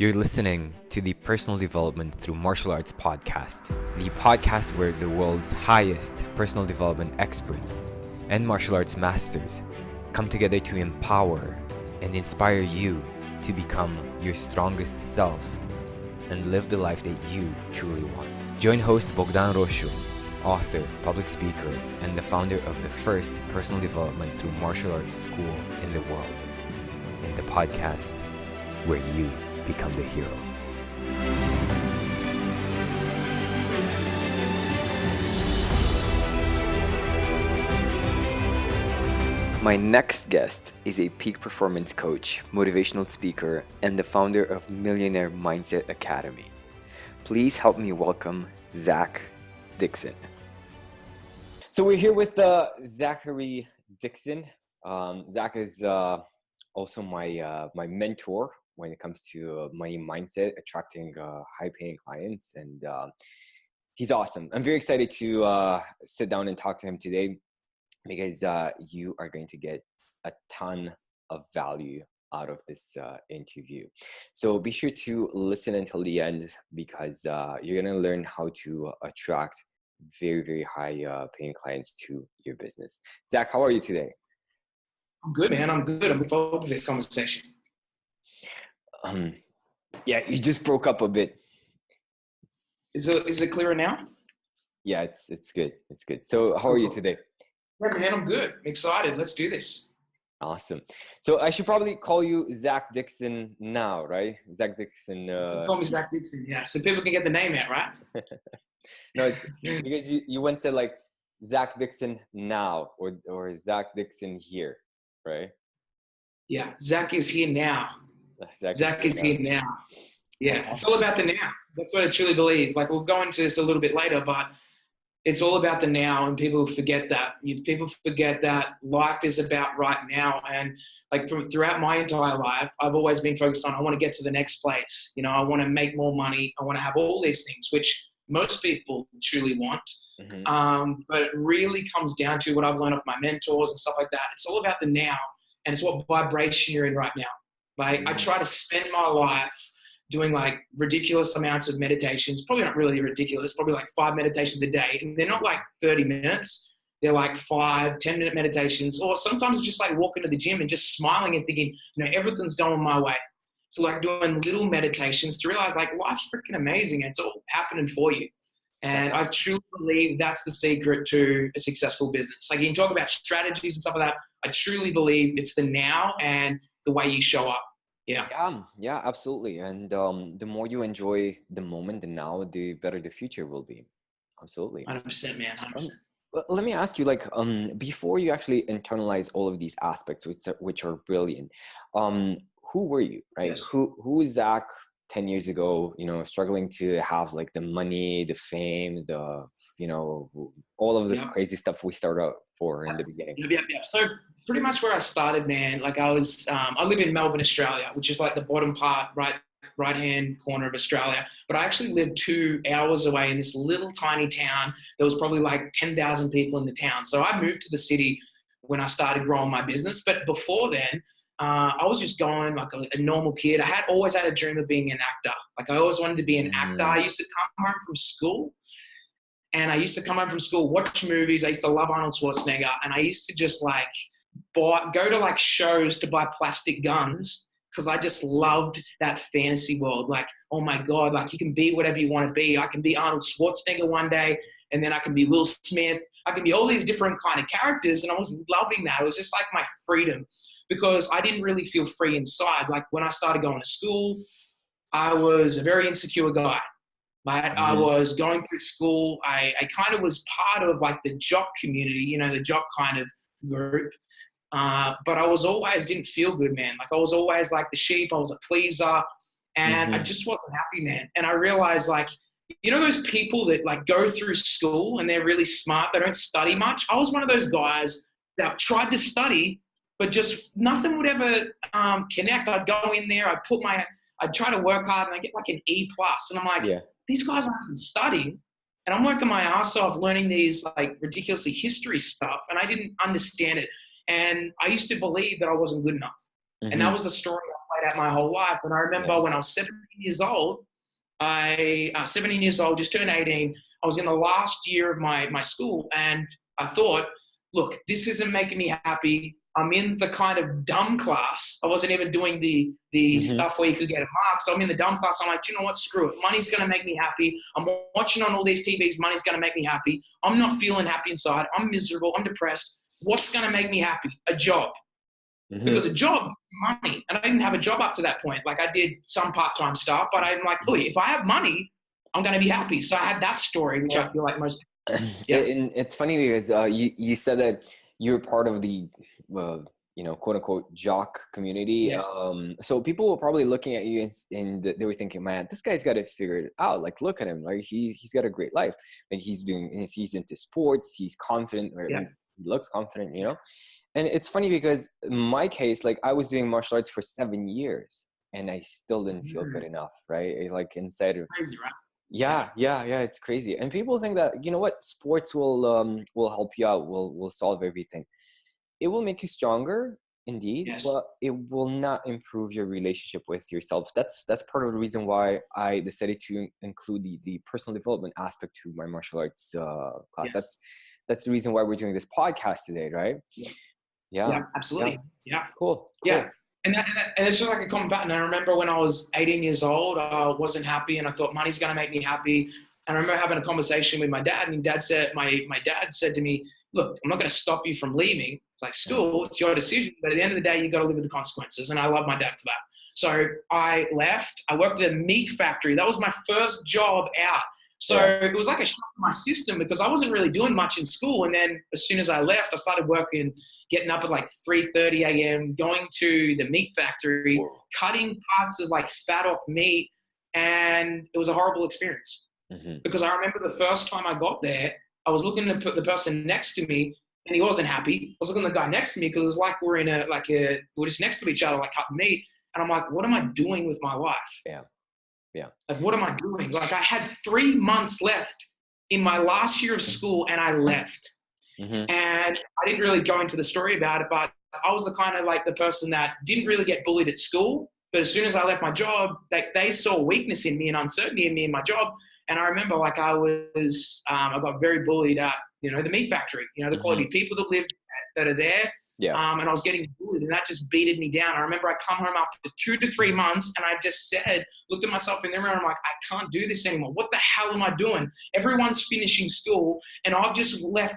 You're listening to the Personal Development Through Martial Arts podcast, the podcast where the world's highest personal development experts and martial arts masters come together to empower and inspire you to become your strongest self and live the life that you truly want. Join host Bogdan, Rosu, author, public speaker, and the founder of the first personal development through martial arts school in the world, in the podcast where you become the hero. My next guest is a peak performance coach, motivational speaker, and the founder of Millionaire Mindset Academy. Please help me welcome Zach Dixon. So we're here with Zachary Dixon. Zach is also my mentor when it comes to money mindset, attracting high-paying clients, and he's awesome. I'm very excited to sit down and talk to him today because you are going to get a ton of value out of this interview. So be sure to listen until the end because you're going to learn how to attract very, very high paying clients to your business. Zach, how are you today? I'm good, man. I'm good. I'm looking forward to this conversation. Yeah, you just broke up a bit. Is it clearer now? Yeah, it's good. It's good. So how are you today? Yeah, man, I'm good. I'm excited. Let's do this. Awesome. So I should probably call you Zach Dixon now, right? Zach Dixon. Call me Zach Dixon. Yeah, so people can get the name out, right? No, it's because you went to like Zach Dixon now or Zach Dixon here, right? Yeah, Zach is here now. Zach is here now. Yeah, it's all about the now. That's what I truly believe. Like we'll go into this a little bit later, but it's all about the now, and people forget that. People forget that life is about right now. And like throughout my entire life, I've always been focused on, I want to get to the next place. You know, I want to make more money. I want to have all these things, which most people truly want. Mm-hmm. But it really comes down to what I've learned off my mentors and stuff like that. It's all about the now, and it's what vibration you're in right now. Like mm-hmm. I try to spend my life doing like ridiculous amounts of meditations, probably not really ridiculous, probably like 5 meditations a day. And they're not like 30 minutes. They're like 5, 10-minute meditations. Or sometimes it's just like walking to the gym and just smiling and thinking, you know, everything's going my way. So like doing little meditations to realize like life's freaking amazing. And it's all happening for you. And I truly believe that's the secret to a successful business. Like you can talk about strategies and stuff like that. I truly believe it's the now and the way you show up. Yeah, absolutely. And the more you enjoy the moment and now, the better the future will be. Absolutely. 100%, man. 100%. Let me ask you, like, before you actually internalize all of these aspects, which are brilliant, who were you, right? Yes. Who is Zach 10 years ago, you know, struggling to have like the money, the fame, the, you know, all of the crazy stuff we start out for in the beginning? Yeah. So pretty much where I started, man, like I was, I live in Melbourne, Australia, which is like the bottom part, right-hand corner of Australia. But I actually lived 2 hours away in this little tiny town. There was probably like 10,000 people in the town. So I moved to the city when I started growing my business. But before then, I was just going like a normal kid. I always had a dream of being an actor. Like I always wanted to be an actor. I used to come home from school. And I used to come home from school, watch movies. I used to love Arnold Schwarzenegger. And I used to just like go to like shows to buy plastic guns because I just loved that fantasy world. Like, oh my God, like you can be whatever you want to be. I can be Arnold Schwarzenegger one day, and then I can be Will Smith. I can be all these different kind of characters. And I was loving that. It was just like my freedom because I didn't really feel free inside. Like when I started going to school, I was a very insecure guy. Right? I was going through school. I kind of was part of like the jock community, you know, the jock kind of group. But I was always didn't feel good, man. Like I was always like the sheep. I was a pleaser and I just wasn't happy, man. And I realized like, you know, those people that like go through school and they're really smart. They don't study much. I was one of those guys that tried to study, but just nothing would ever connect. I'd go in there, I'd try to work hard and I get like an E+. And I'm like, these guys aren't even studying. And I'm working my ass off learning these like ridiculously history stuff. And I didn't understand it. And I used to believe that I wasn't good enough. And that was the story I played out my whole life. And I remember when I was 17 years old, 17 years old, just turned 18. I was in the last year of my school, and I thought, look, this isn't making me happy. I'm in the kind of dumb class. I wasn't even doing the stuff where you could get a mark. So I'm in the dumb class. I'm like, you know what? Screw it. Money's going to make me happy. I'm watching on all these TVs. Money's going to make me happy. I'm not feeling happy inside. I'm miserable. I'm depressed. What's going to make me happy? A job. Because a job is money. And I didn't have a job up to that point. Like I did some part-time stuff, but I'm like, oh, if I have money, I'm going to be happy. So I had that story, which I feel like most people. And it's funny because you said that you're part of the, quote unquote jock community. Yes. So people were probably looking at you and they were thinking, man, this guy's got it figured out. Like, look at him. Like he's got a great life. Like he's into sports. He's confident. Or he looks confident, And it's funny because in my case, like I was doing martial arts for 7 years and I still didn't feel good enough. Right. Like inside of, Crazy, right? yeah, it's crazy. And people think that, you know what, sports will help you out, will solve everything. It will make you stronger, indeed, but it will not improve your relationship with yourself. That's part of the reason why I decided to include the personal development aspect to my martial arts class. That's the reason why we're doing this podcast today, right? Yeah, absolutely. Yeah. Cool. Yeah. And it's just like a common pattern. I remember when I was 18 years old, I wasn't happy and I thought money's going to make me happy. And I remember having a conversation with my dad, and my dad said to me, look, I'm not going to stop you from leaving like school. It's your decision. But at the end of the day, you got to live with the consequences. And I love my dad for that. So I left. I worked at a meat factory. That was my first job out. So it was like a shock to my system because I wasn't really doing much in school. And then as soon as I left, I started working, getting up at like 3:30 a.m., going to the meat factory, cutting parts of like fat off meat. And it was a horrible experience because I remember the first time I got there, I was looking at the person next to me and he wasn't happy. I was looking at the guy next to me because it was like we're just next to each other, like cutting meat. And I'm like, what am I doing with my life? Yeah. Like, what am I doing? Like, I had 3 months left in my last year of school and I left. And I didn't really go into the story about it, but I was the kind of like the person that didn't really get bullied at school. But as soon as I left my job, they saw weakness in me and uncertainty in me in my job. And I remember like I got very bullied at, the meat factory, the quality of people that are there. And I was getting bullied and that just beated me down. I remember I come home after 2 to 3 months and I just looked at myself in the mirror and I'm like, I can't do this anymore. What the hell am I doing? Everyone's finishing school and I've just left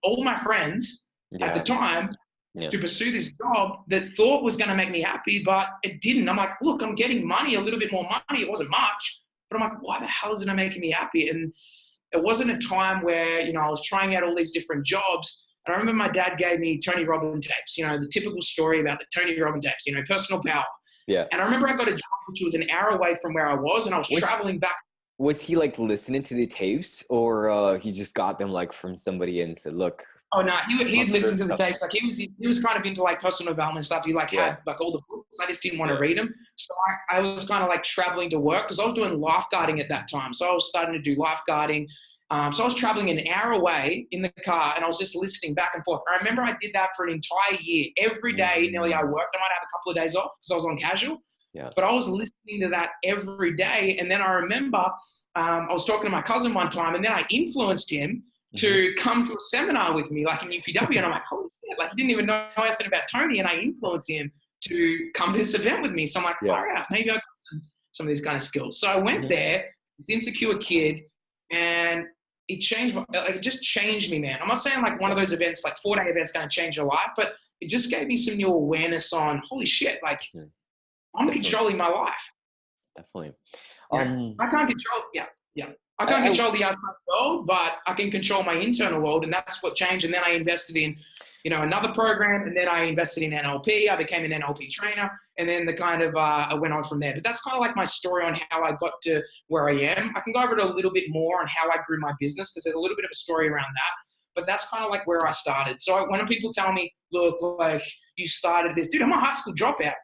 all my friends at the time to pursue this job that thought was going to make me happy, but it didn't. I'm like, look, I'm getting money, a little bit more money. It wasn't much, but I'm like, why the hell is it not making me happy? And it wasn't a time where, I was trying out all these different jobs. And I remember my dad gave me Tony Robbins tapes, the typical story about the Tony Robbins tapes, personal power. Yeah. And I remember I got a job which was an hour away from where I was and I was traveling back. Was he like listening to the tapes or he just got them like from somebody and said, look? Oh no, he'd listen to the tapes. Like he was kind of into like personal development stuff. He had like all the books. I just didn't want to read them. So I was kind of like traveling to work because I was doing lifeguarding at that time. So I was starting to do lifeguarding. So I was traveling an hour away in the car and I was just listening back and forth. I remember I did that for an entire year. Every day nearly I worked. I might have a couple of days off because I was on casual. But I was listening to that every day. And then I remember I was talking to my cousin one time and then I influenced him to come to a seminar with me, like in UPW. And I'm like, holy shit, like he didn't even know anything about Tony. And I influenced him to come to this event with me. So I'm like, all right, maybe I got some of these kind of skills. So I went there, this insecure kid, and it just changed me, man. I'm not saying like one of those events, like 4-day events, going to change your life, but it just gave me some new awareness on, holy shit, like I'm controlling my life. Definitely. I can't control. I can't control the outside world, but I can control my internal world, and that's what changed. And then I invested in, another program, and then I invested in NLP. I became an NLP trainer, and then I went on from there. But that's kind of like my story on how I got to where I am. I can go over it a little bit more on how I grew my business because there's a little bit of a story around that. But that's kind of like where I started. So when people tell me, look, like you started this, dude, I'm a high school dropout.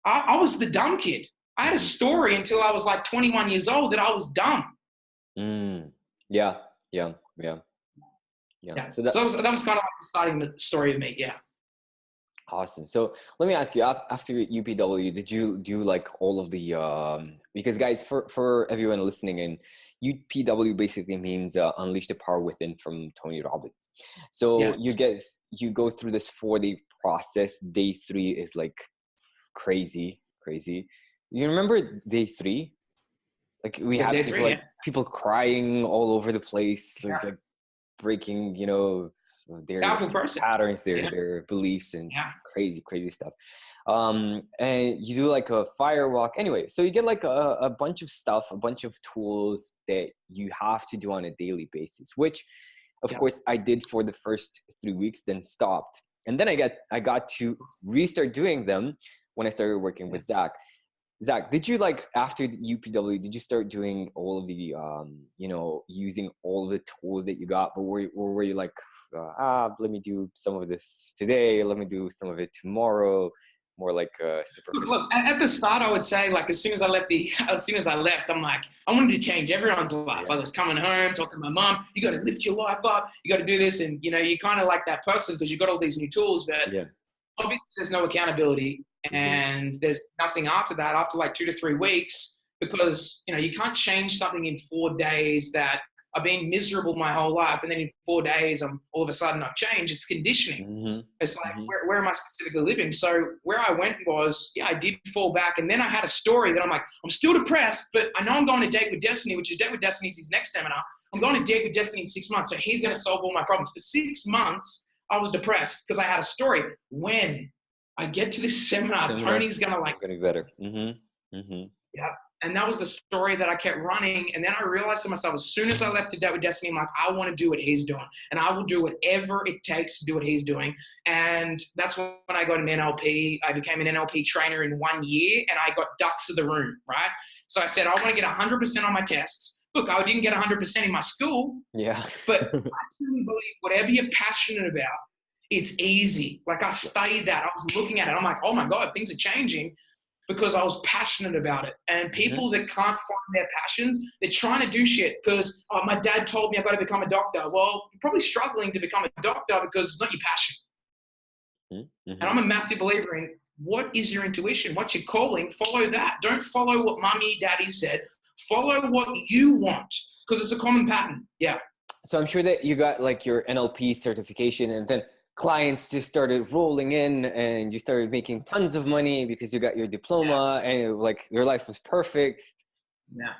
I was the dumb kid. I had a story until I was like 21 years old that I was dumb. Yeah. So that was kind of like starting the story of me. Yeah. Awesome. So let me ask you, after UPW, did you do like all of the, because guys, for everyone listening in, UPW basically means Unleash the Power Within from Tony Robbins. So Yes. you go through this 4-day process. Day 3 is like crazy, crazy. You remember day 3? Like we Yeah, had day people, three, like yeah. people crying all over the place, Yeah. like breaking, their Powerful process. patterns, Yeah. their beliefs, and Yeah. crazy, crazy stuff. And you do like a fire walk. Anyway, so you get like a bunch of stuff, a bunch of tools that you have to do on a daily basis, which of Yeah. course I did for the first 3 weeks, then stopped. And then I got to restart doing them when I started working Yeah. with Zach. Zach, did you like after the UPW, did you start doing all of the, using all of the tools that you got? But were you like, let me do some of this today, let me do some of it tomorrow, more like superficial? Look, at the start, I would say, like, as soon as I left, I'm like, I wanted to change everyone's life. Yeah. I was coming home, talking to my mom, you got to lift your life up, you got to do this. And, you're kind of like that person because you got all these new tools, but Yeah. obviously there's no accountability Mm-hmm. and there's nothing after that, after like 2 to 3 weeks, because, you can't change something in 4 days that I've been miserable my whole life. And then in 4 days, I'm all of a sudden I've changed. It's conditioning. Mm-hmm. It's like, Mm-hmm. where am I specifically living? So where I went was, I did fall back. And then I had a story that I'm like, I'm still depressed, but I know I'm going to Date with Destiny, which is Date with Destiny's his next seminar. I'm going to Date with Destiny in 6 months. So he's going to solve all my problems. For 6 months, I was depressed because I had a story. When I get to this seminar, Tony's going to like, It's gonna be better. Mm-hmm. Mm-hmm. yeah. And that was the story that I kept running. And then I realized to myself, as soon as I left to Date with Destiny, I'm like, I want to do what he's doing. And I will do whatever it takes to do what he's doing. And that's when I got an NLP. I became an NLP trainer in 1 year and I got ducks of the room, right? So I said, I want to get 100% on my tests. Look, I didn't get 100% in my school, Yeah. but I truly believe whatever you're passionate about, it's easy. Like I studied that. I was looking at it. I'm like, oh my God, things are changing because I was passionate about it. And people that can't find their passions, they're trying to do shit because my dad told me I've got to become a doctor. Well, you're probably struggling to become a doctor because it's not your passion. Mm-hmm. And I'm a massive believer in what is your intuition? What's your calling? Follow that. Don't follow what mommy, daddy said. Follow what you want because it's a common pattern. Yeah. So I'm sure that you got like your NLP certification and then clients just started rolling in and you started making tons of money because you got your diploma and like your life was perfect. Yeah.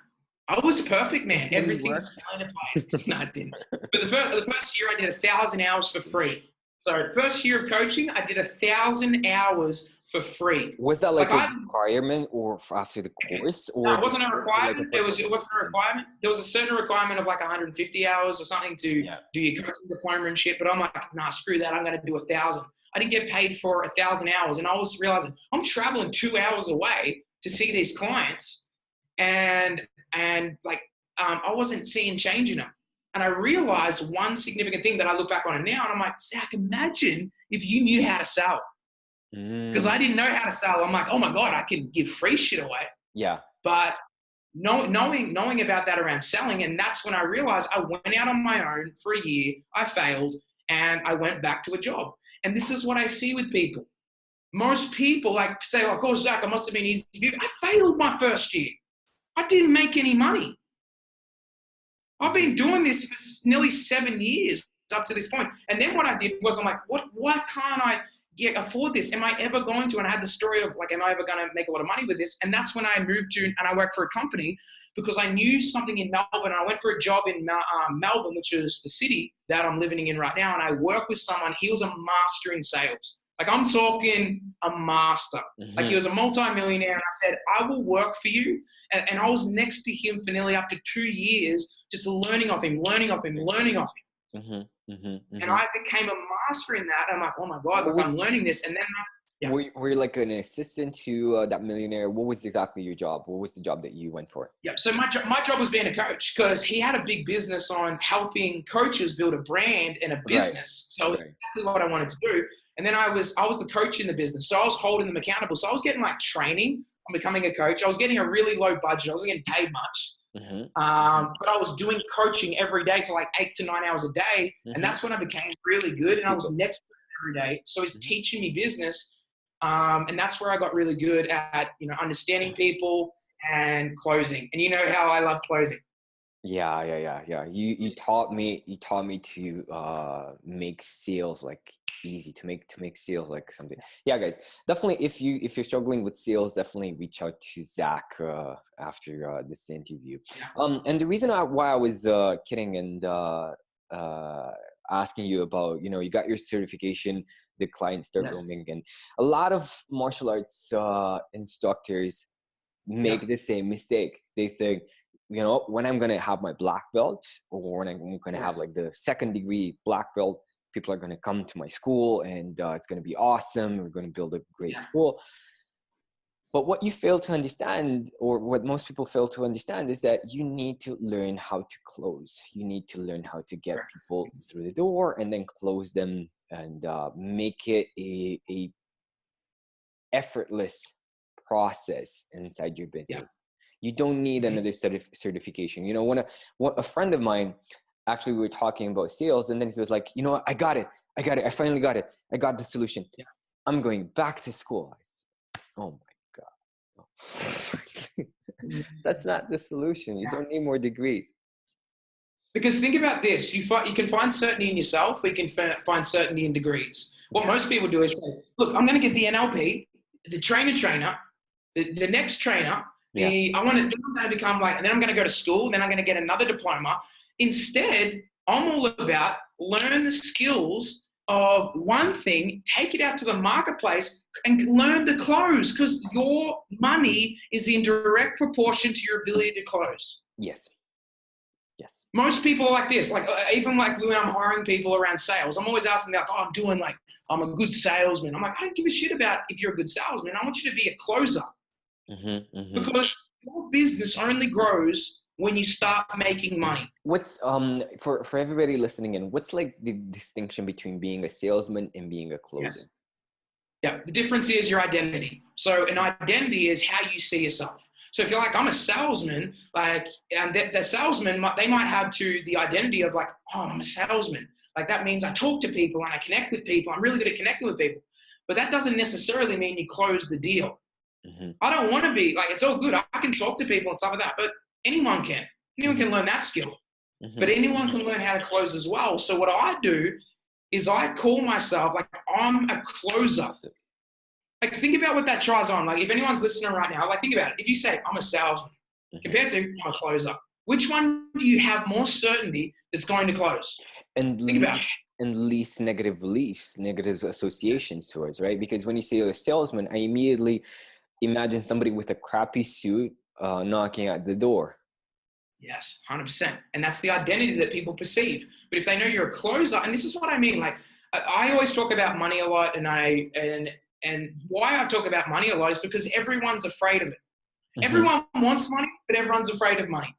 I was perfect, man. Didn't Everything work. was fine in place. No, it didn't. But the first year I did 1,000 hours for free. So first year of coaching, I did 1,000 hours for free. Was that like a requirement or after the course? Or no, it wasn't a requirement. Like It wasn't a requirement. There was a certain requirement of like 150 hours or something to do your coaching diploma and shit. But I'm like, nah, screw that. I'm going to do 1,000. I didn't get paid for 1,000 hours. And I was realizing I'm traveling 2 hours away to see these clients. And like, I wasn't seeing change in them. And I realized one significant thing that I look back on it now, and I'm like, Zach, imagine if you knew how to sell. Because I didn't know how to sell. I'm like, oh my God, I can give free shit away. Yeah. But knowing about that around selling, and that's when I realized I went out on my own for a year, I failed, and I went back to a job. And this is what I see with people. Most people like say, like, oh, Zach, I must have been easy for you. I failed my first year. I didn't make any money. I've been doing this for nearly 7 years up to this point. And then what I did was I'm like, why can't I afford this? Am I ever going to? And I had the story of like, am I ever going to make a lot of money with this? And that's when I moved to, and I worked for a company because I knew something in Melbourne. I went for a job in Melbourne, which is the city that I'm living in right now. And I worked with someone, he was a master in sales. Like I'm talking a master. Like he was a multi-millionaire. And I said, I will work for you. And I was next to him for nearly up to 2 years, just learning off him. And I became a master in that. I'm like, oh my God, look, I'm learning this. And then were you like an assistant to that millionaire? What was exactly your job? What was the job that you went for? Yeah. So my job was being a coach because he had a big business on helping coaches build a brand and a business. So it was exactly what I wanted to do. And then I was the coach in the business. So I was holding them accountable. So I was getting like training on becoming a coach. I was getting a really low budget. I wasn't getting paid much. But I was doing coaching every day for like 8 to 9 hours a day. And that's when I became really good. And I was next to every day. So he's teaching me business. And that's where I got really good at, understanding people and closing. And you know how I love closing. Yeah. You taught me to make sales like easy, to make sales like something. Yeah, guys, definitely if you're struggling with sales, definitely reach out to Zach after this interview. And the reason why I was kidding and asking you about, you got your certification, the client start roaming, and a lot of martial arts instructors make the same mistake. They think, when I'm going to have my black belt, or when I'm going to have like the 2nd degree black belt, people are going to come to my school and it's going to be awesome. We're going to build a great school. But what you fail to understand, or what most people fail to understand, is that you need to learn how to close. You need to learn how to get people through the door and then close them and make it a effortless process inside your business. You don't need another certification. When a friend of mine, actually, we were talking about sales, and then he was like, I got it. I finally got it. I got the solution. I'm going back to school. I said, oh my God. That's not the solution. You don't need more degrees. Because think about this. You can find certainty in yourself, or you can find certainty in degrees. What most people do is say, look, I'm going to get the NLP, the trainer, the next trainer, I'm going to become like, and then I'm going to go to school, then I'm going to get another diploma. Instead, I'm all about learn the skills of one thing, take it out to the marketplace and learn to close, because your money is in direct proportion to your ability to close. Yes. Most people are like this, even when I'm hiring people around sales, I'm always asking them, I'm a good salesman. I'm like, I don't give a shit about if you're a good salesman. I want you to be a closer. Because your business only grows when you start making money. What's for everybody listening in, what's like the distinction between being a salesman and being a closer? The difference is your identity. So an identity is how you see yourself. So if you're like, I'm a salesman, and the salesman, they might have the identity of like, oh, I'm a salesman. Like that means I talk to people and I connect with people. I'm really good at connecting with people. But that doesn't necessarily mean you close the deal. I don't want to be like, it's all good. I can talk to people and stuff like that, but anyone can. Anyone can learn that skill. But anyone can learn how to close as well. So what I do is I call myself like, I'm a closer. Like, think about what that tries on. Like, if anyone's listening right now, think about it. If you say, I'm a salesman, compared to I'm a closer, which one do you have more certainty that's going to close? And think about it. And least negative beliefs, negative associations towards, right? Because when you say a salesman, I immediately imagine somebody with a crappy suit knocking at the door. Yes, 100%. And that's the identity that people perceive. But if they know you're a closer, and this is what I mean, like, I always talk about money a lot, and why I talk about money a lot is because everyone's afraid of it. Everyone wants money, but everyone's afraid of money.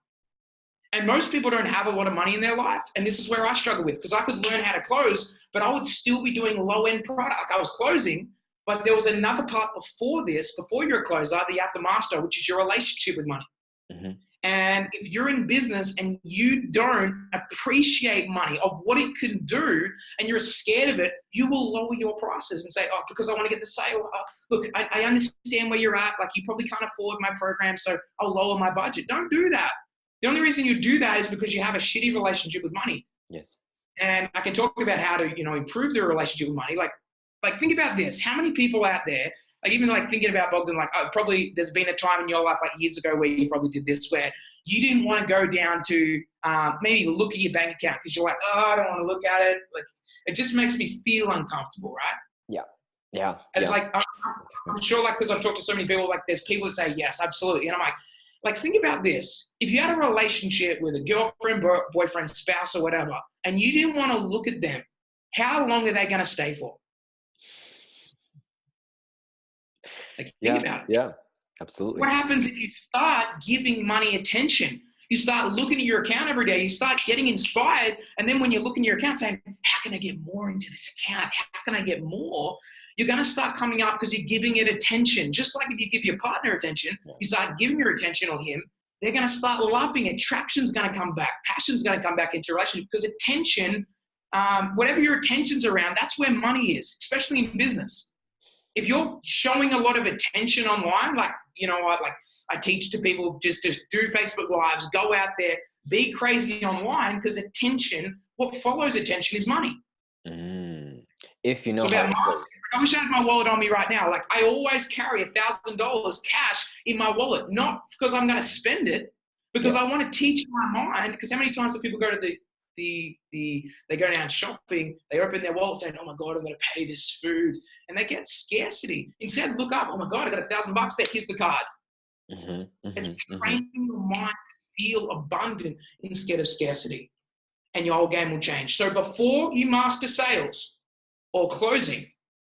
And most people don't have a lot of money in their life. And this is where I struggle with, because I could learn how to close, but I would still be doing low-end product. Like, I was closing, but there was another part before you're a closer, that you have to master, which is your relationship with money. And if you're in business and you don't appreciate money of what it can do, and you're scared of it, you will lower your prices and say, oh, because I want to get the sale. Look, I understand where you're at. Like, you probably can't afford my program, so I'll lower my budget. Don't do that. The only reason you do that is because you have a shitty relationship with money. Yes. And I can talk about how to, improve the relationship with money. Like think about this. How many people out there, like even like thinking about Bogdan, like probably there's been a time in your life like years ago where you probably did this, where you didn't want to go down to maybe look at your bank account because you're like, oh, I don't want to look at it. Like, it just makes me feel uncomfortable, right? Yeah. It's like, I'm sure, like, because I've talked to so many people, like there's people that say, yes, absolutely. And I'm like, think about this. If you had a relationship with a girlfriend, boyfriend, spouse, or whatever, and you didn't want to look at them, how long are they going to stay for? Like, think about it. Yeah, absolutely. What happens if you start giving money attention? You start looking at your account every day. You start getting inspired. And then when you look in your account saying, how can I get more into this account? How can I get more? You're going to start coming up because you're giving it attention. Just like if you give your partner attention, you start giving your attention or him, they're going to start loving. Attraction's going to come back. Passion's going to come back into your relationship because attention whatever your attention's around, that's where money is, especially in business. If you're showing a lot of attention online, like, you know what, like I teach to people, just do Facebook Lives, go out there, be crazy online, because attention, what follows attention is money. If you know It's how about to mastery. I wish I had my wallet on me right now. Like I always carry $1,000 cash in my wallet, not because I'm going to spend it, because I want to teach my mind. Because how many times do people go to they go down shopping, they open their wallet saying, oh my God, I'm going to pay this food. And they get scarcity. Instead, look up, oh my God, I got $1,000 there, here's the card. It's training your mind to feel abundant instead of scarcity. And your whole game will change. So before you master sales or closing,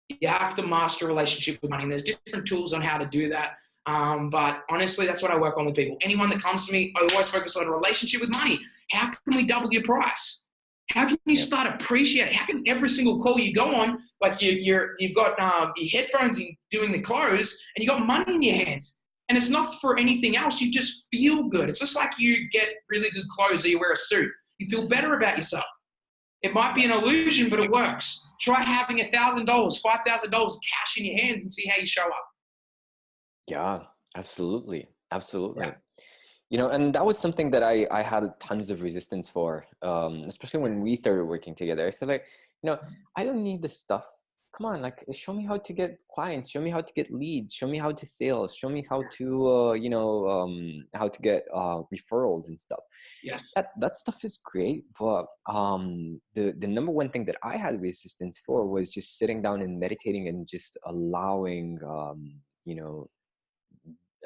you have to master a relationship with money. And there's different tools on how to do that. But honestly, that's what I work on with people. Anyone that comes to me, I always focus on a relationship with money. How can we double your price? How can you start appreciating? How can every single call you go on, like you've got your headphones in doing the close and you got money in your hands, and it's not for anything else. You just feel good. It's just like you get really good clothes or you wear a suit. You feel better about yourself. It might be an illusion, but it works. Try having $1,000, $5,000 cash in your hands and see how you show up. Yeah, absolutely. Absolutely. You know, and that was something that I had tons of resistance for, especially when we started working together. I said, like, you know, I don't need this stuff. Come on, like, show me how to get clients, show me how to get leads, show me how to sales, show me how to, how to get referrals and stuff. Yes. That stuff is great, but the number one thing that I had resistance for was just sitting down and meditating and just allowing,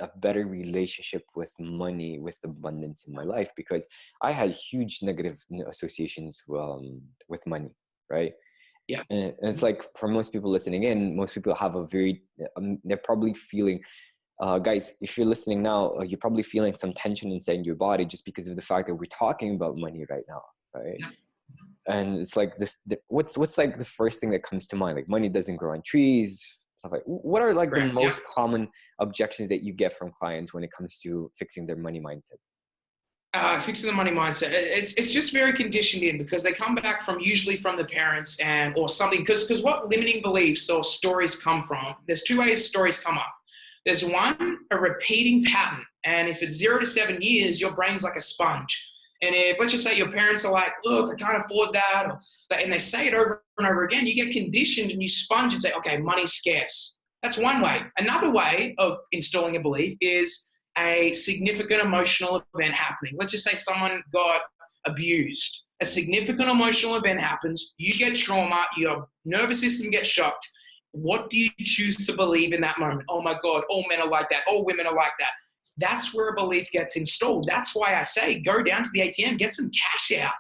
a better relationship with money, with abundance in my life, because I had huge negative associations with money, right? Yeah. And it's like, for most people listening in, most people have a very, they're probably feeling, guys, if you're listening now, you're probably feeling some tension inside your body just because of the fact that we're talking about money right now, right? Yeah. And it's like what's like the first thing that comes to mind? Like, money doesn't grow on trees, stuff like. What are like the most common objections that you get from clients when it comes to fixing their money mindset? Fixing the money mindset. It's just very conditioned in, because they come back usually from the parents or something. Because what limiting beliefs or stories come from, there's two ways stories come up. There's one, a repeating pattern. And if it's 0 to 7 years, your brain's like a sponge. And if, let's just say, your parents are like, look, I can't afford that, and they say it over and over again, you get conditioned and you sponge and say, okay, money's scarce. That's one way. Another way of installing a belief is a significant emotional event happening. Let's just say someone got abused. A significant emotional event happens, you get trauma, your nervous system gets shocked. What do you choose to believe in that moment? Oh my God, all men are like that, all women are like that. That's where a belief gets installed. That's why I say, go down to the ATM, get some cash out,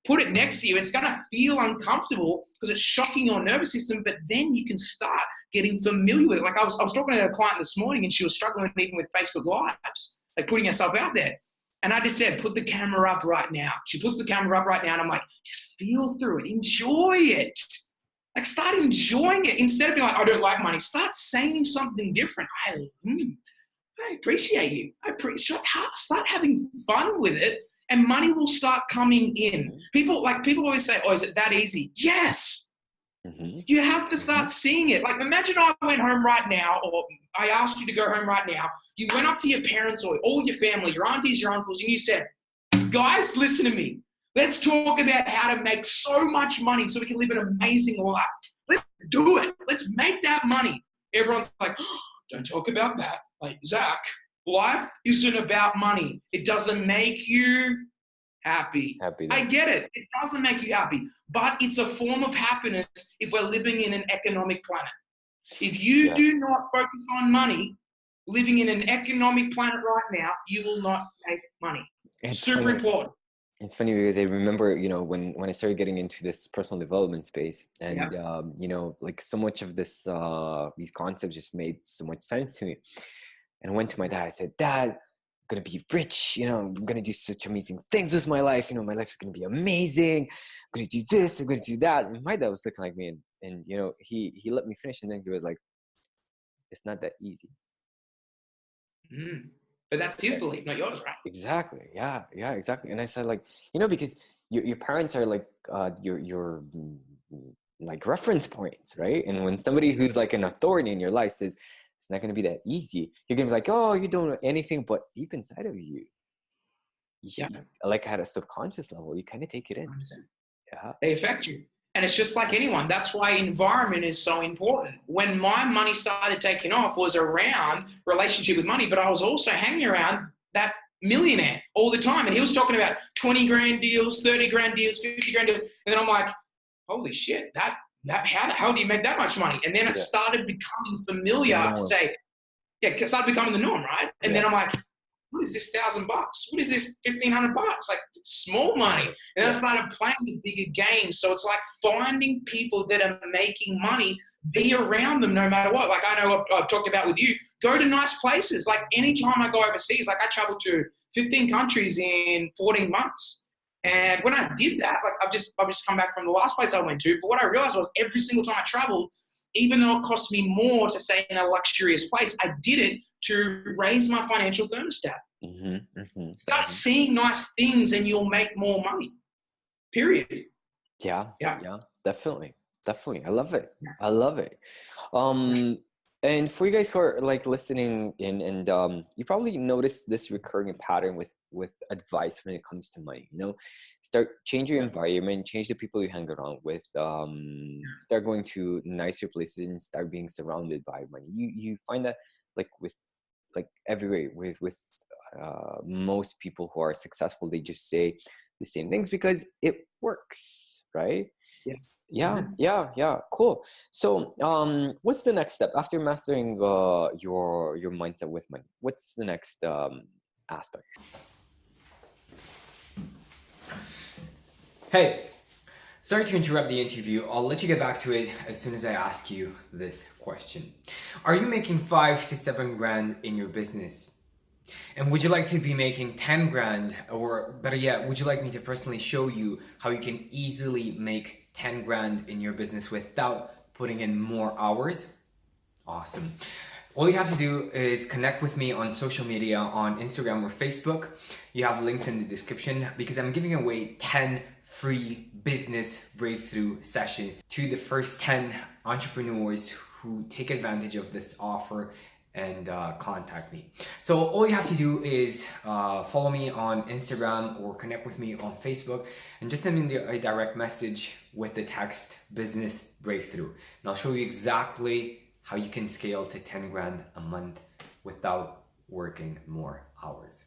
put it next to you. It's going to feel uncomfortable because it's shocking your nervous system, but then you can start getting familiar with it. Like I was talking to a client this morning and she was struggling even with Facebook Lives, like putting herself out there. And I just said, put the camera up right now. She puts the camera up right now and I'm like, just feel through it. Enjoy it. Like, start enjoying it. Instead of being like, I don't like money, start saying something different. I appreciate you. Start having fun with it, and money will start coming in. People always say, oh, is it that easy? Yes. You have to start seeing it. Like, imagine I went home right now, or I asked you to go home right now. You went up to your parents or all your family, your aunties, your uncles, and you said, guys, listen to me. Let's talk about how to make so much money so we can live an amazing life. Let's do it. Let's make that money. Everyone's like, oh, don't talk about that. Like, Zach, life isn't about money. It doesn't make you happy. I get it. It doesn't make you happy. But it's a form of happiness if we're living in an economic planet. If you do not focus on money, living in an economic planet right now, you will not make money. It's super important. It's funny because I remember, when I started getting into this personal development space, and like, so much of this these concepts just made so much sense to me. And I went to my dad. I said, Dad, I'm gonna be rich. I'm gonna do such amazing things with my life. My life's gonna be amazing. I'm gonna do this. I'm gonna do that. And my dad was looking like me, and he let me finish, and then he was like, "It's not that easy." But that's his belief, not yours, right? Exactly. Yeah, exactly. And I said, like, because your parents are like your like reference points, right? And when somebody who's like an authority in your life says it's not going to be that easy, you're going to be like, oh, you don't know anything. But deep inside of you, Yeah. like at a subconscious level, you kind of take it in. 100%. Yeah. They affect you. And it's just like anyone. That's why environment is so important. When my money started taking off was around relationship with money, but I was also hanging around that millionaire all the time. And he was talking about 20 grand deals, 30 grand deals, 50 grand deals. And then I'm like, holy shit, how the hell do you make that much money? And then it started becoming familiar to say, it started becoming the norm, right? And then I'm like, what is this $1,000? What is this $1,500? Like, it's small money. And I started playing the bigger game. So it's like finding people that are making money, be around them no matter what. Like I know I've talked about with you, go to nice places. Like anytime I go overseas, like I traveled to 15 countries in 14 months. And when I did that, like I've just come back from the last place I went to. But what I realized was every single time I traveled, even though it cost me more to stay in a luxurious place, I did it to raise my financial thermostat. Start seeing nice things and you'll make more money. Period. Yeah, definitely. I love it. I love it. And for you guys who are like listening in, and you probably notice this recurring pattern with advice when it comes to money. Change your environment, change the people you hang around with, start going to nicer places and start being surrounded by money. You find that like with like everywhere with most people who are successful, they just say the same things because it works, right? Yeah. Cool. So, what's the next step after mastering your mindset with money? What's the next aspect? Hey, sorry to interrupt the interview. I'll let you get back to it as soon as I ask you this question. Are you making 5 to 7 grand in your business? And would you like to be making 10 grand, or better yet, would you like me to personally show you how you can easily make 10 grand in your business without putting in more hours? Awesome. All you have to do is connect with me on social media, on Instagram or Facebook. You have links in the description because I'm giving away 10 free business breakthrough sessions to the first 10 entrepreneurs who take advantage of this offer and contact me. So all you have to do is follow me on Instagram or connect with me on Facebook and just send me a direct message with the text business breakthrough. And I'll show you exactly how you can scale to 10 grand a month without working more hours.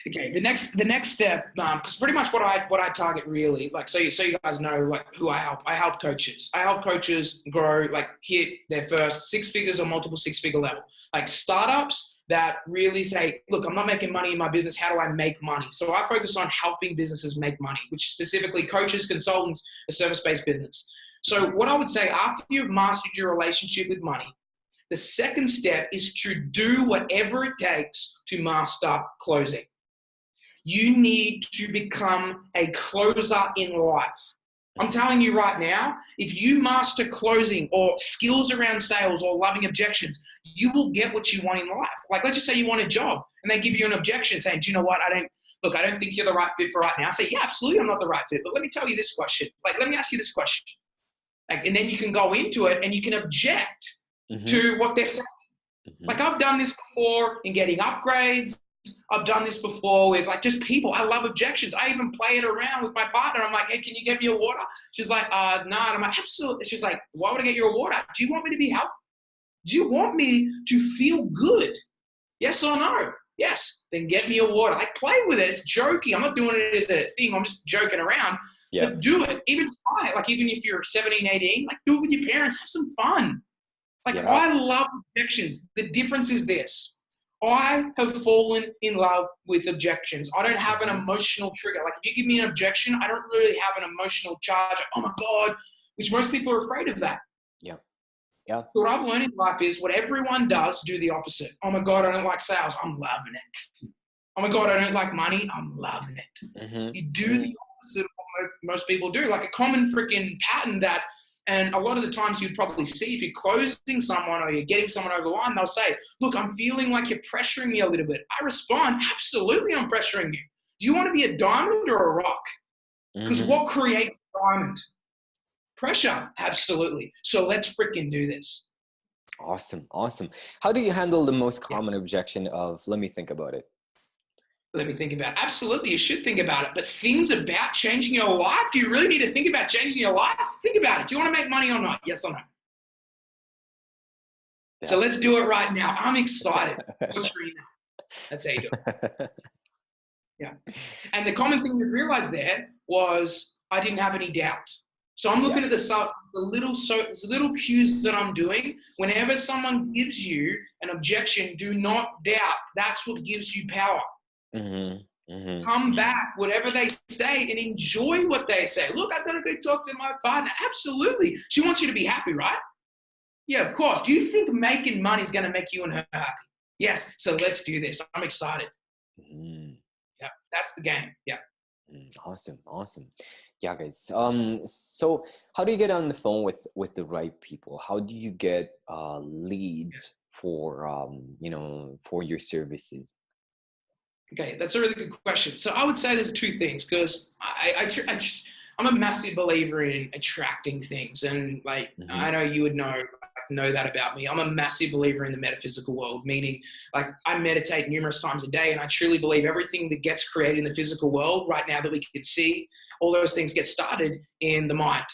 Okay, the next step, because pretty much what I target really, like so you guys know like who I help. I help coaches. I help coaches grow, like hit their first 6 figures or multiple 6-figure level. Like startups that really say, look, I'm not making money in my business. How do I make money? So I focus on helping businesses make money, which specifically coaches, consultants, a service-based business. So what I would say after you've mastered your relationship with money, the second step is to do whatever it takes to master closing. You need to become a closer in life. I'm telling you right now, if you master closing or skills around sales or loving objections, you will get what you want in life. Like, let's just say you want a job and they give you an objection saying, do you know what? I don't think you're the right fit for right now. I say, yeah, absolutely, I'm not the right fit. But let me tell you this question. Like, let me ask you this question. Like, and then you can go into it and you can object to what they're saying. Like, I've done this before in getting upgrades. I've done this before with like just people. I love objections. I even play it around with my partner. I'm like, hey, can you get me a water? She's like, nah. And I'm like, absolutely. She's like, why would I get you a water? Do you want me to be healthy? Do you want me to feel good? Yes or no? Yes. Then get me a water. Like, play with it. It's joking. I'm not doing it as a thing. I'm just joking around. Yeah. But do it. Even try it. Like, even if you're 17, 18, like do it with your parents. Have some fun. Like, I love objections. The difference is this. I have fallen in love with objections. I don't have an emotional trigger. Like, if you give me an objection, I don't really have an emotional charge. Oh my God, which most people are afraid of that. Yeah. So what I've learned in life is what everyone does, do the opposite. Oh my God, I don't like sales. I'm loving it. Oh my God, I don't like money. I'm loving it. You do the opposite of what most people do. Like a common freaking pattern that, and a lot of the times you'd probably see if you're closing someone or you're getting someone over the line, they'll say, look, I'm feeling like you're pressuring me a little bit. I respond, absolutely, I'm pressuring you. Do you want to be a diamond or a rock? Because what creates a diamond? Pressure. Absolutely. So let's freaking do this. Awesome. Awesome. How do you handle the most common objection of, let me think about it? Let me think about it. Absolutely, you should think about it. But things about changing your life, do you really need to think about changing your life? Think about it. Do you want to make money or not? Yes or no? Yeah. So let's do it right now. I'm excited. What's your email? That's how you do it. Yeah. And the common thing you realized there was I didn't have any doubt. So I'm looking at the little cues that I'm doing. Whenever someone gives you an objection, do not doubt. That's what gives you power. Come back, whatever they say, and enjoy what they say. Look, I've got to go talk to my partner. Absolutely. She wants you to be happy, right? Yeah, of course. Do you think making money is going to make you and her happy? Yes. So let's do this. I'm excited. Yeah, that's the game. Yeah. Awesome. Awesome. Yeah, guys. So how do you get on the phone with the right people? How do you get leads for for your services? Okay, that's a really good question. So I would say there's two things, because I'm a massive believer in attracting things, and I know you would know that about me. I'm a massive believer in the metaphysical world, meaning I meditate numerous times a day, and I truly believe everything that gets created in the physical world right now that we can see, all those things get started in the mind.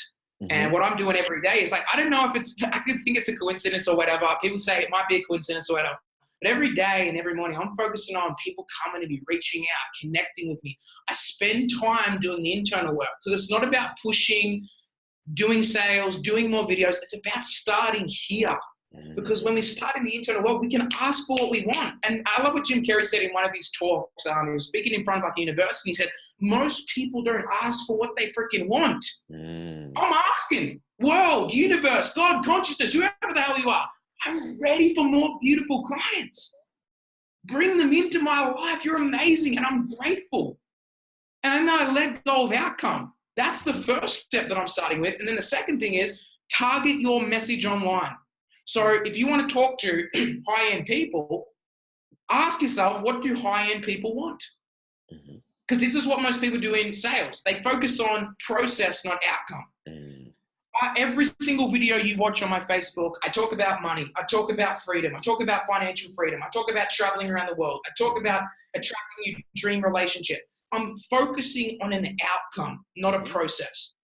And what I'm doing every day is I don't know if I could think it's a coincidence or whatever. People say it might be a coincidence or whatever. But every day and every morning, I'm focusing on people coming to me, reaching out, connecting with me. I spend time doing the internal work, because it's not about pushing, doing sales, doing more videos. It's about starting here. Because when we start in the internal world, we can ask for what we want. And I love what Jim Carrey said in one of his talks. He was speaking in front of a university. He said, most people don't ask for what they freaking want. I'm asking. World, universe, God, consciousness, whoever the hell you are. I'm ready for more beautiful clients. Bring them into my life. You're amazing. And I'm grateful. And then I let go of outcome. That's the first step that I'm starting with. And then the second thing is target your message online. So if you want to talk to high-end people, ask yourself, what do high-end people want? Because this is what most people do in sales. They focus on process, not outcome. Every single video you watch on my Facebook, I talk about money. I talk about freedom. I talk about financial freedom. I talk about traveling around the world. I talk about attracting your dream relationship. I'm focusing on an outcome, not a process.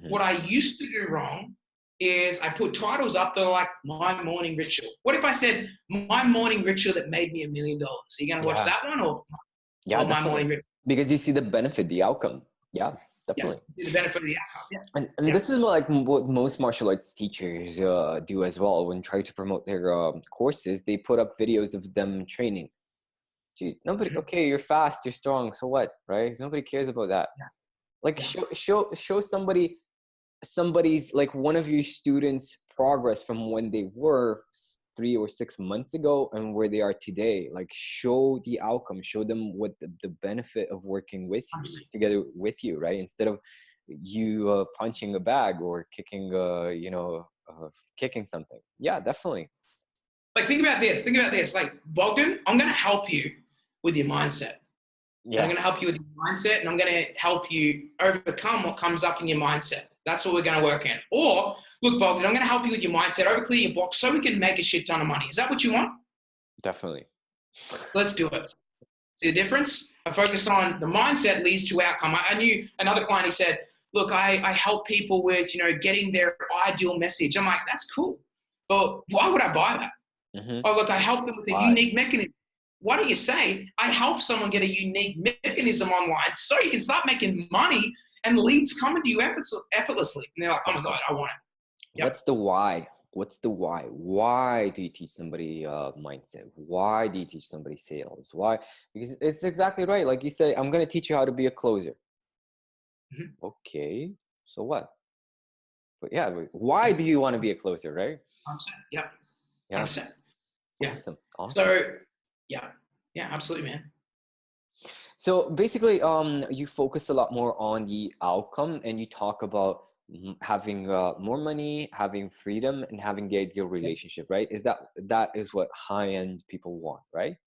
What I used to do wrong is I put titles up that are like my morning ritual. What if I said my morning ritual that made me $1 million? Are you going to watch that one or my morning ritual? Because you see the benefit, the outcome. Yeah. Definitely. Yeah, see the benefit of the outcome. And this is what most martial arts teachers do as well. When trying to promote their courses, they put up videos of them training. Gee, nobody. Okay, you're fast, you're strong. So what, right? Nobody cares about that. Show somebody's one of your students' progress from when they were 3 or 6 months ago and where they are today. Show the outcome, show them what the benefit of working with you, together with you, right? Instead of you punching a bag or kicking kicking something. Yeah, definitely. Think about this. Bogdan, I'm going to help you with your mindset. I'm going to help you with your mindset, and I'm going to help you overcome what comes up in your mindset. That's what we're going to work in. Or, look, Bogdan, I'm going to help you with your mindset, overclear your blocks so we can make a shit ton of money. Is that what you want? Definitely. Let's do it. See the difference? I focus on the mindset leads to outcome. I knew another client, he said, look, I help people with, getting their ideal message. I'm like, that's cool. But why would I buy that? Oh, look, I help them with a unique mechanism. Why do you say I help someone get a unique mechanism online so you can start making money and leads coming to you effortlessly? And they're like, oh my God, I want it. Yep. What's the why? What's the why? Why do you teach somebody mindset? Why do you teach somebody sales? Why? Because it's exactly right. Like you say, I'm going to teach you how to be a closer. Okay. So what? But yeah, why do you want to be a closer, right? 100%. Yeah. 100%. Yeah. Awesome. So yeah, absolutely, man. So basically, you focus a lot more on the outcome, and you talk about having more money, having freedom, and having the ideal relationship, right? That is what high-end people want, right?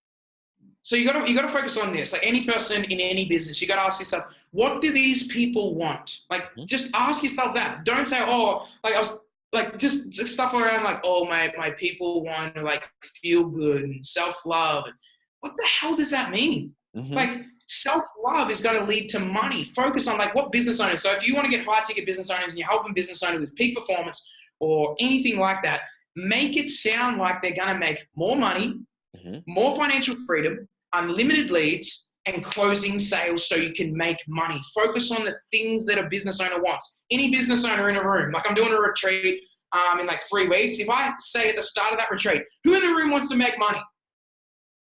So you gotta focus on this. Like any person in any business, you gotta ask yourself, what do these people want? Like Mhm. just ask yourself that. Don't say, oh, like I was like just stuff around like, oh, my people want to like feel good and self-love. And what the hell does that mean? Mhm. Like self-love is going to lead to money. Focus on like what business owners. So if you want to get high ticket business owners and you're helping business owners with peak performance or anything like that, make it sound like they're going to make more money, Mhm. more financial freedom, unlimited leads, and closing sales so you can make money. Focus on the things that a business owner wants. Any business owner in a room, like I'm doing a retreat in like 3 weeks. If I say at the start of that retreat, who in the room wants to make money?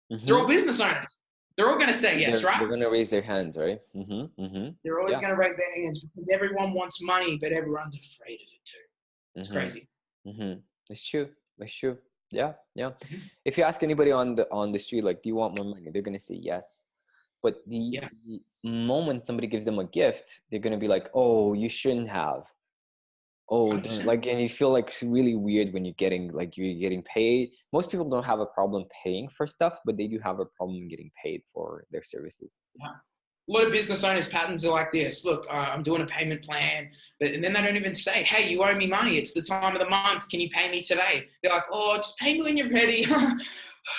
They're all Mhm. business owners. They're all going to say yes, They're right? gonna raise their hands, right? Mhm. Mhm. They're always Yeah. going to raise their hands because everyone wants money, but everyone's afraid of it too. It's Mhm. crazy. Mhm. It's true. It's true. Yeah. Yeah. Mhm. If you ask anybody on the street, like, do you want more money? They're gonna say yes. But Yeah. the moment somebody gives them a gift, they're gonna be like, "Oh, you shouldn't have." Oh, don't 100%. like, and you feel like it's really weird when you're getting paid. Most people don't have a problem paying for stuff, but they do have a problem getting paid for their services. Yeah. A lot of business owners' patterns are like this. Look, I'm doing a payment plan, and then they don't even say, "Hey, you owe me money. It's the time of the month. Can you pay me today?" They're like, "Oh, just pay me when you're ready.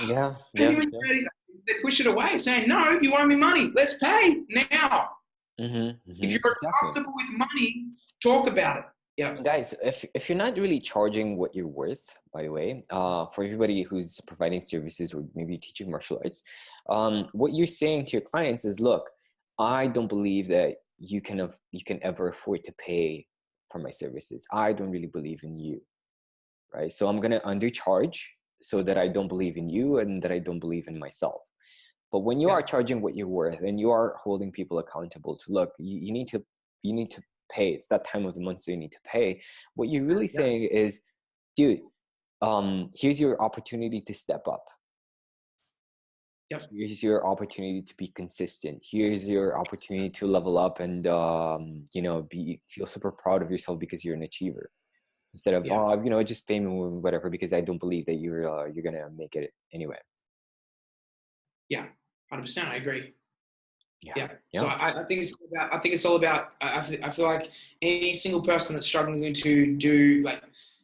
Yeah, Pay me yeah, when yeah. you're ready." They push it away, saying, "No, you owe me money. Let's pay now. If you're Exactly. comfortable with money, talk about it." Yeah, And guys, if you're not really charging what you're worth, by the way, for everybody who's providing services or maybe teaching martial arts, what you're saying to your clients is, look, I don't believe that you can ever afford to pay for my services. I don't really believe in you, right? So I'm gonna undercharge so that I don't believe in you and that I don't believe in myself. But when you yeah, are charging what you're worth and you are holding people accountable to, look, you need to pay. It's that time of the month, so you need to pay. What you're really yeah, saying is, dude, here's your opportunity to step up. yeah, Here's your opportunity to be consistent. Here's your opportunity to level up and be feel super proud of yourself because you're an achiever. Instead of yeah, just pay me whatever because I don't believe that you're gonna make it anyway. yeah. 100%. I agree. Yeah, Yeah. So yeah. I think it's all about. I think it's all about. I feel like any single person that's struggling to do like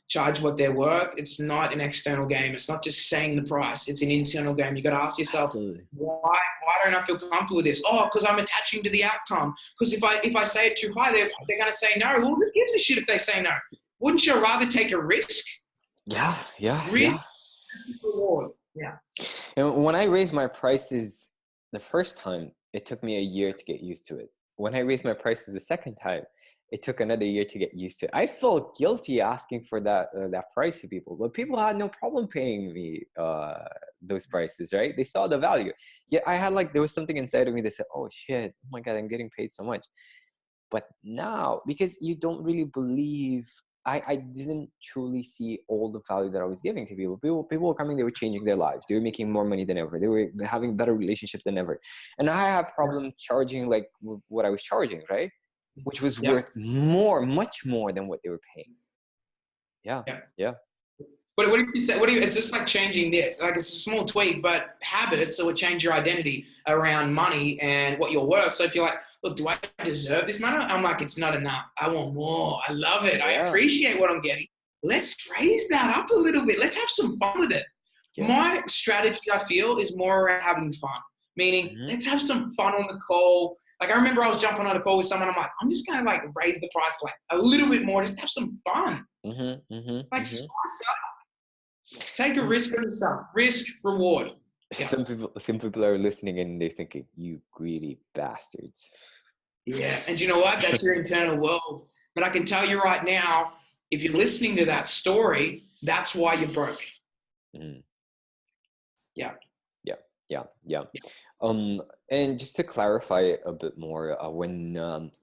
charge what they're worth. It's not an external game. It's not just saying the price. It's an internal game. You got to ask yourself, Absolutely. why don't I feel comfortable with this? Oh, because I'm attaching to the outcome. Because if I say it too high, they're going to say no. Well, who gives a shit if they say no? Wouldn't you rather take a risk? Yeah, yeah, Risk yeah. reward. Yeah. And when I raised my prices the first time, it took me a year to get used to it. When I raised my prices the second time, it took another year to get used to it. I felt guilty asking for that price to people, but people had no problem paying me those prices, right? They saw the value. Yeah, I had like there was something inside of me that said, "Oh shit! Oh my god, I'm getting paid so much." But now, because you don't really believe, I didn't truly see all the value that I was giving to people. People were coming, they were changing their lives. They were making more money than ever. They were having better relationship than ever. And I had problem charging like what I was charging, right? Which was Yeah. worth more, much more than what they were paying. Yeah, Yeah. yeah. What if you say, it's just like changing this, like it's a small tweak, but habits that would change your identity around money and what you're worth. So if you're like, look, do I deserve this money? I'm like, it's not enough. I want more. I love it. I Yeah, appreciate what I'm getting. Let's raise that up a little bit. Let's have some fun with it. yeah. My strategy, I feel, is more around having fun, meaning Hmm. let's have some fun on the call. Like I remember I was jumping on a call with someone. I'm like, I'm just going to like raise the price like a little bit more, just have some fun. Hmm. Hmm. Like Hmm. spice up. Take a risk on yourself. Risk, reward. Yeah. Some people are listening and they're thinking, you greedy bastards. Yeah. And you know what? That's your internal world. But I can tell you right now, if you're listening to that story, that's why you're broke. Mm. Yeah. Yeah, yeah, yeah. Yeah. And just to clarify a bit more, when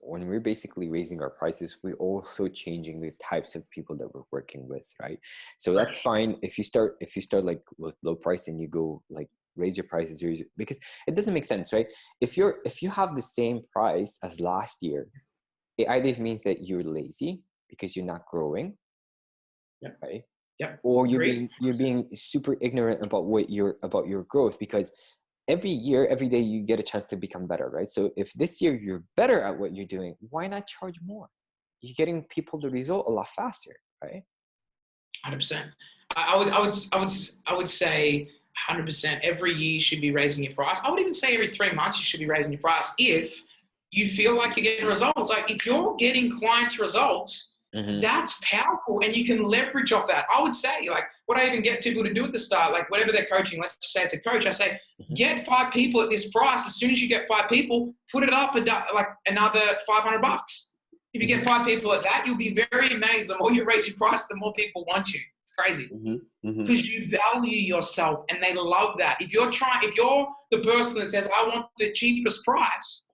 we're basically raising our prices, we're also changing the types of people that we're working with, right? So that's fine if you start like with low price and you go like raise your prices, because it doesn't make sense, right? If you have the same price as last year, it either means that you're lazy because you're not growing, Yeah. right? Yeah. Or Agreed. you're being super ignorant about about your growth, because every year, every day, you get a chance to become better, right? So if this year you're better at what you're doing, why not charge more? You're getting people the result a lot faster, right? 100%. I would say 100%. Every year you should be raising your price. I would even say every 3 months you should be raising your price if you feel like you're getting results. Like if you're getting clients results, that's powerful, and you can leverage off that. I would say, like, what I even get people to do at the start, like whatever they're coaching, let's just say it's a coach, I say, get 5 people at this price. As soon as you get 5 people, put it up like another $500. If you get 5 people at that, you'll be very amazed. The more you raise your price, the more people want you. It's crazy because you value yourself, and they love that. If you're the person that says, I want the cheapest price,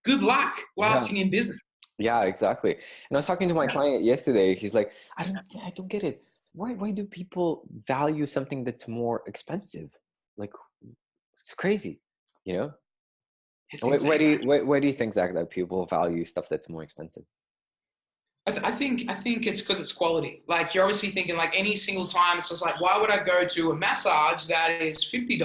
good luck lasting in business. Yeah, exactly. And I was talking to my client yesterday. He's like, I don't get it. Why do people value something that's more expensive? Like, it's crazy, you know? Why do you think, Zach, that people value stuff that's more expensive? I think it's because it's quality. Like, you're obviously thinking, like, any single time, it's just like, why would I go to a massage that is $50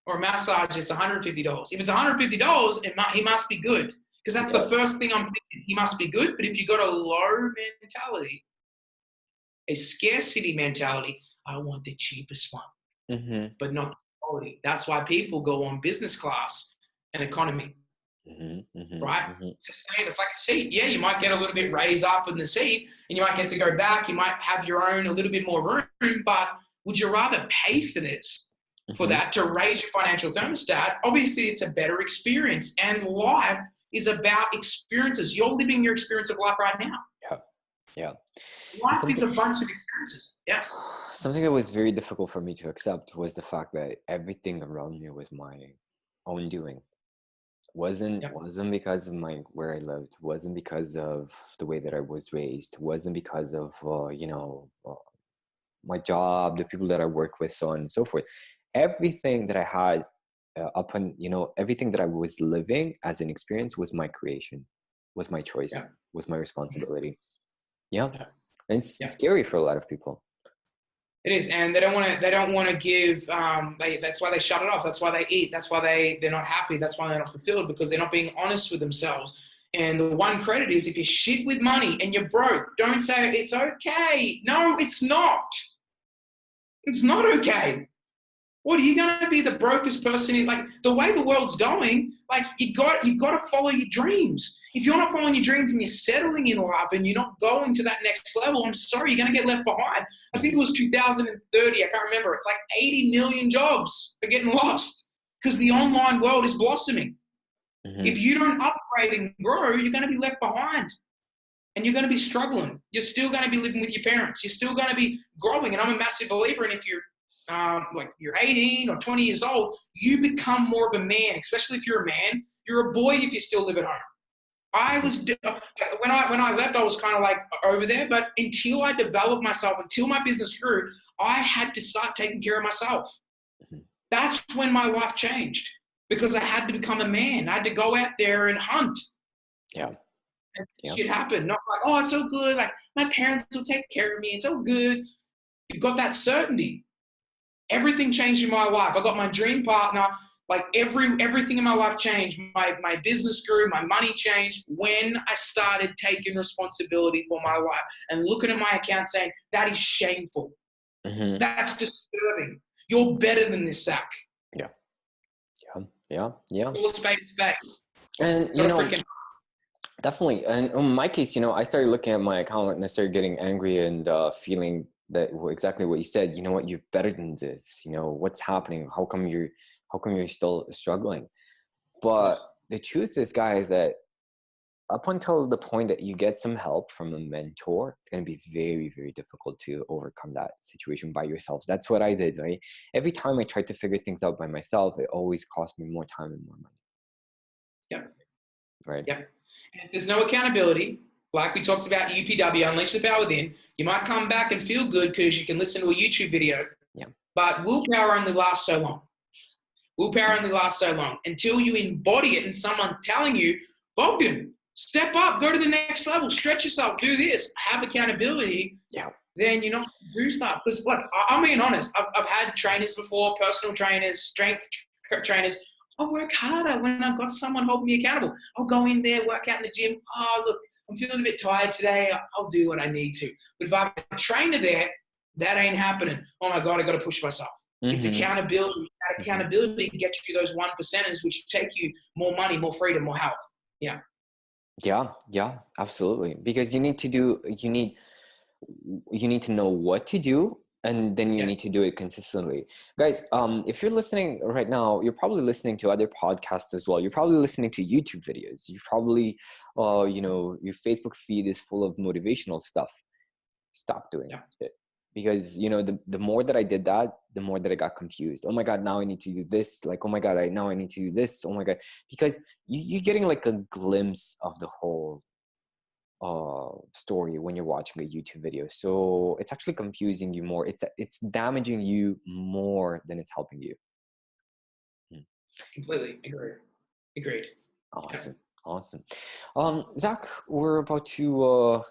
or a massage that's $150? If it's $150, he must be good. Because that's the first thing I'm thinking. He must be good. But if you've got a low mentality, a scarcity mentality, I want the cheapest one, but not the quality. That's why people go on business class and economy, right? It's the same. It's like a seat. Yeah, you might get a little bit raised up in the seat, and you might get to go back. You might have your own a little bit more room, but would you rather pay for this, for that, to raise your financial thermostat? Obviously, it's a better experience, and life is about experiences. You're living your experience of life right now. Yeah. Life is a bunch of experiences. Yeah. Something that was very difficult for me to accept was the fact that everything around me was my own doing. Wasn't because of where I lived. Wasn't because of the way that I was raised. Wasn't because of my job, the people that I work with, so on and so forth. Everything that I had everything that I was living as an experience was my creation, was my choice, was my responsibility. And it's scary for a lot of people. It is, and they don't want to give. That's why they shut it off. That's why they eat. That's why they're not happy. That's why they're not fulfilled, because they're not being honest with themselves. And the one credit is, if you're shit with money and you're broke, don't say it's okay. No, it's not. It's not okay. What, are you going to be the brokest person in, like, the way the world's going? Like, you got to follow your dreams. If you're not following your dreams and you're settling in life and you're not going to that next level, I'm sorry, you're going to get left behind. I think it was 2030. I can't remember. It's like 80 million jobs are getting lost because the online world is blossoming. If you don't upgrade and grow, you're going to be left behind, and you're going to be struggling. You're still going to be living with your parents. You're still going to be growing. And I'm a massive believer in, if you're like you're 18 or 20 years old, you become more of a man, especially if you're a man. You're a boy if you still live at home. I was, when I left, I was kind of like over there, but until I developed myself, until my business grew, I had to start taking care of myself. That's when my life changed, because I had to become a man. I had to go out there and hunt. And shit happened. Not like, oh, it's so good. Like, my parents will take care of me. It's so good. You've got that certainty. Everything changed in my life. I got my dream partner. Like, everything in my life changed. My business grew. My money changed when I started taking responsibility for my life and looking at my account saying, that is shameful. That's disturbing. You're better than this, Zach. All spade is spade. And, definitely. And in my case, I started looking at my account and I started getting angry and feeling that exactly what you said. You know what? You're better than this. What's happening? How come you're still struggling? But the truth is, guys, that up until the point that you get some help from a mentor, it's going to be very, very difficult to overcome that situation by yourself. That's what I did, right? Every time I tried to figure things out by myself, it always cost me more time and more money. Right? And if there's no accountability, like we talked about UPW, Unleash the Power Within, you might come back and feel good because you can listen to a YouTube video. But willpower only lasts so long. Willpower only lasts so long until you embody it and someone telling you, Bogdan, step up, go to the next level, stretch yourself, do this, have accountability. Then you're not going to do stuff. Because, look, I'm being honest. I've had trainers before, personal trainers, strength trainers, I work harder when I've got someone holding me accountable. I'll go in there, work out in the gym. Oh, look, I'm feeling a bit tired today. I'll do what I need to. But if I have a trainer there, that ain't happening. Oh my God, I got to push myself. It's accountability. That accountability gets you those 1%ers, which take you more money, more freedom, more health. Yeah. Yeah, absolutely. Because you need to know what to do, and then you need to do it consistently. Guys, if you're listening right now, you're probably listening to other podcasts as well. You're probably listening to YouTube videos. You probably, your Facebook feed is full of motivational stuff. Stop doing it. Because, the more that I did that, the more that I got confused. Oh my God, now I need to do this. Like, oh my God, now I need to do this. Oh my God. Because you're getting like a glimpse of the whole story when you're watching a YouTube video. So it's actually confusing you more. It's damaging you more than it's helping you. Completely agreed. Awesome. Zach, we're about to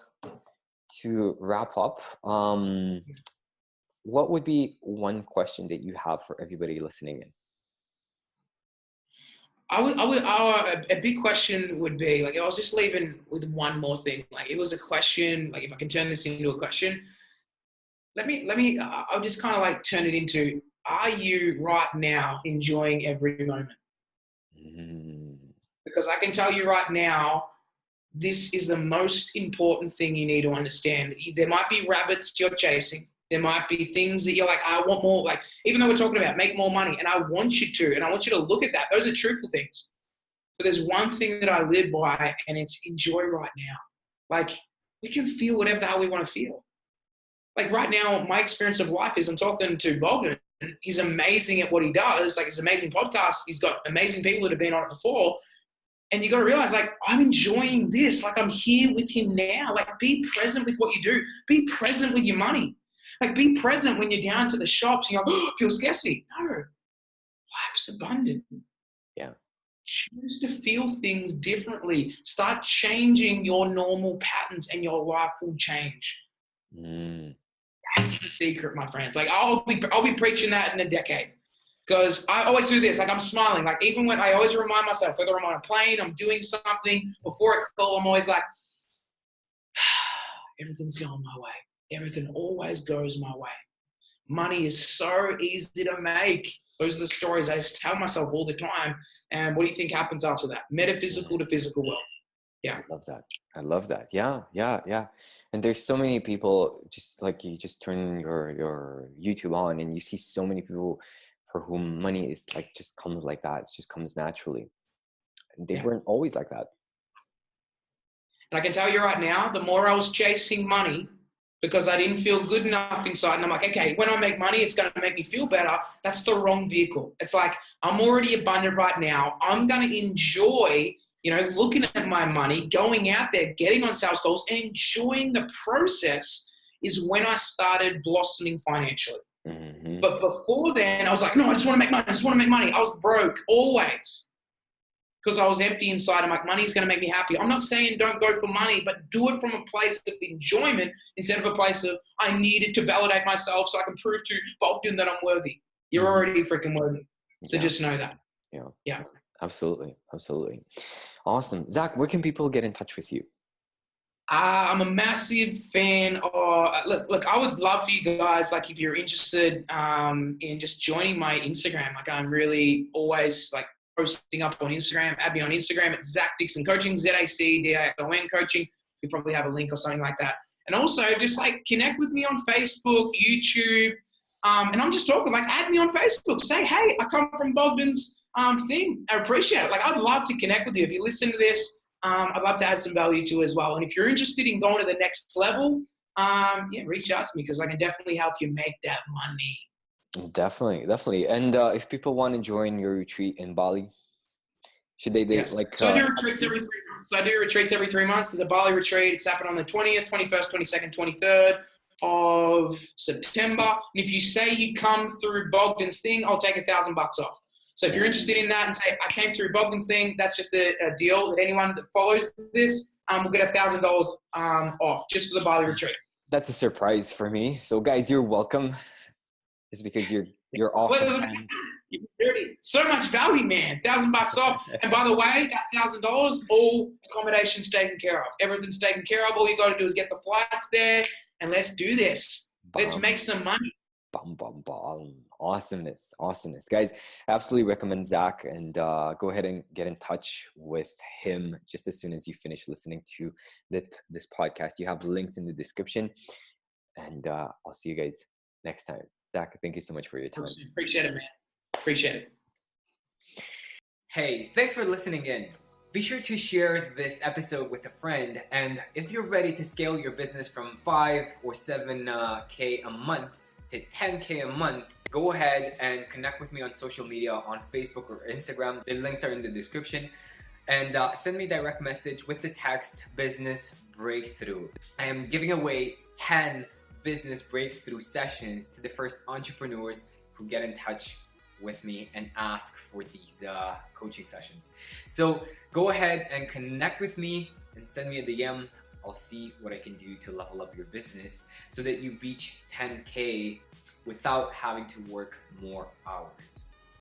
wrap up. What would be one question that you have for everybody listening in? A big question would be, like, I was just leaving with one more thing. Like, it was a question, like, if I can turn this into a question, I'll just kind of like turn it into, are you right now enjoying every moment? Because I can tell you right now, this is the most important thing you need to understand. There might be rabbits you're chasing. There might be things that you're like, I want more. Like, even though we're talking about make more money, and I want you to, and I want you to look at that. Those are truthful things. But there's one thing that I live by, and it's enjoy right now. Like, we can feel whatever the hell we want to feel. Like, right now, my experience of life is I'm talking to Bogdan. He's amazing at what he does. Like, it's an amazing podcast. He's got amazing people that have been on it before. And you got to realize, like, I'm enjoying this. Like, I'm here with him now. Like, be present with what you do. Be present with your money. Like, be present when you're down to the shops. You know, feel scarcity. No, life's abundant. Yeah. Choose to feel things differently. Start changing your normal patterns, and your life will change. That's the secret, my friends. Like, I'll be preaching that in a decade. Because I always do this, like, I'm smiling. Like, even when I always remind myself, whether I'm on a plane, I'm doing something, before a call, I'm always like, everything's going my way. Everything always goes my way. Money is so easy to make. Those are the stories I just tell myself all the time. And what do you think happens after that? Metaphysical to physical world. Yeah. I love that. Yeah. And there's so many people, just like, you just turn your YouTube on and you see so many people for whom money is like, just comes like that. It just comes naturally. They weren't always like that. And I can tell you right now, the more I was chasing money because I didn't feel good enough inside, and I'm like, okay, when I make money, it's going to make me feel better. That's the wrong vehicle. It's like, I'm already abundant right now. I'm going to enjoy, looking at my money, going out there, getting on sales calls, and enjoying the process is when I started blossoming financially. But before then, I was like, no, I just want to make money. I was broke always because I was empty inside. I'm like, money's going to make me happy. I'm not saying don't go for money, but do it from a place of enjoyment instead of a place of, I needed to validate myself so I can prove to Bogdan that I'm worthy. You're already freaking worthy. So just know that. Yeah. Absolutely. Awesome. Zach, where can people get in touch with you? I'm a massive fan of, look, I would love for you guys, like, if you're interested in just joining my Instagram, like, I'm really always like posting up on Instagram. Add me on Instagram. It's Zach Dixon Coaching, ZACDIXON Coaching. You probably have a link or something like that. And also just like connect with me on Facebook, YouTube. And I'm just talking, like, add me on Facebook. Say, hey, I come from Bogdan's thing. I appreciate it. Like, I'd love to connect with you. If you listen to this, I'd love to add some value to as well. And if you're interested in going to the next level, reach out to me because I can definitely help you make that money. Definitely. And if people want to join your retreat in Bali, should they like? So I do retreats every 3 months. There's a Bali retreat. It's happening on the 20th, 21st, 22nd, 23rd of September. And if you say you come through Bogdan's thing, I'll take $1,000 off. So if you're interested in that and say, I came through Bogdan's thing, that's just a deal that anyone that follows this will get $1,000 off just for the Bali retreat. That's a surprise for me. So guys, you're welcome. Just because you're awesome. Dirty. So much value, man. $1,000 off. And by the way, that $1,000, all accommodation's taken care of. Everything's taken care of. All you got to do is get the flights there, and let's do this. Let's make some money. Bum, bum, bum. Awesomeness. Guys, I absolutely recommend Zach, and go ahead and get in touch with him just as soon as you finish listening to this podcast. You have links in the description, and I'll see you guys next time. Zach, thank you so much for your time. Appreciate it, man. Appreciate it. Hey, thanks for listening in. Be sure to share this episode with a friend, and if you're ready to scale your business from 5 or 7K a month to 10K a month, go ahead and connect with me on social media on Facebook or Instagram. The links are in the description. And send me a direct message with the text business breakthrough. I am giving away 10 business breakthrough sessions to the first entrepreneurs who get in touch with me and ask for these coaching sessions. So go ahead and connect with me and send me a DM. I'll see what I can do to level up your business so that you reach 10K without having to work more hours.